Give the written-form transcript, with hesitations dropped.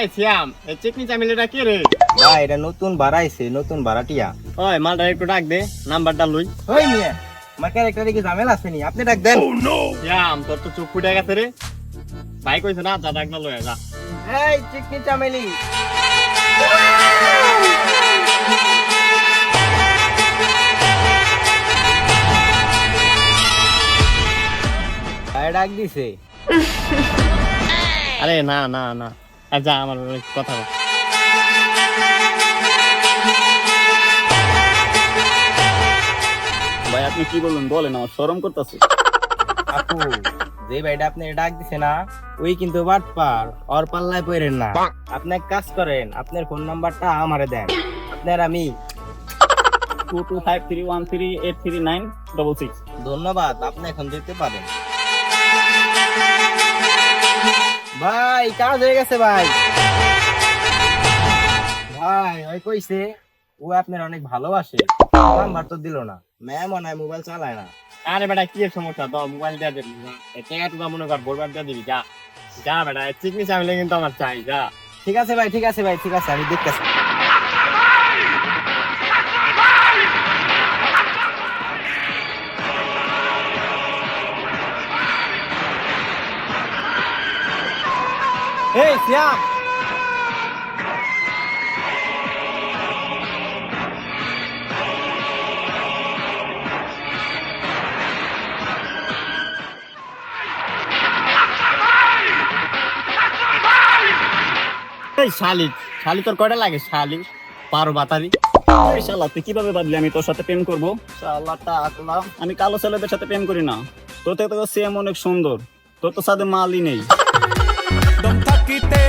এই সিয়াম, এই চিকনি চামিলিটা কে রে? ভাই এটা নতুন বাড়াইছে, নতুন ভাড়াটিয়া। ওই মালটা একটু ডাক দে, নাম্বারটা লই। ওই মিয়া, আমার ক্যারেক্টারে কি ঝামেলা আছে নি? আপনি ডাক দেন। সিয়াম, তোর তো চোখ ফুটে গেছে রে। ভাই কইছে না, যা ডাক না লই যা। এই চিকনি চামেলি, ভাই ডাক দিছে। আরে না না না, যা আমার কথা বল। ভাই আপনি কি বলবেন বলেন, আমার শরম করতেছে। আপু, যে ভাইটা আপনি ডাক দিছে না, ওই কিন্তু বাটপার, ওর পাল্লায় পড়েন না। আপনি এক কাজ করেন, আপনার ফোন নাম্বারটা আমারে দেন, আপনার আমি। 225313839666। ধন্যবাদ, আপনি এখন যেতে পারেন। ভাই কাজ হয়ে গেছে ভাই। ভাই ওই কইছে ও আপনার অনেক ভালোবাসে, নাম্বার তো দিল না। ম্যাম মনে হয় মোবাইল চালায় না। আরে বেটা কি এর সমস্যা, তো মোবাইল দিয়ে দিবি। টাকা টুকা মনে কর বরবাদ দিয়ে দিবি, যা যা বেটা। চিকনি চামিলি কিন্তু আমার চাই, যা। ঠিক আছে ভাই, ঠিক আছে ভাই, ঠিক আছে, আমি দেখতেছি। এই শ্যাম, এই শালি, শালি তোর কয়টা লাগে? শালি পারো বাতারি। এই শালা তুই কিভাবে ভাবলি আমি তোর সাথে প্রেম করবো? শালাটা আকলা, আমি কালো ছেলেদের সাথে প্রেম করি না। তোর থেকে তো সেম অনেক সুন্দর, তোর তো সাথে মালই নেই। দম থাকিতে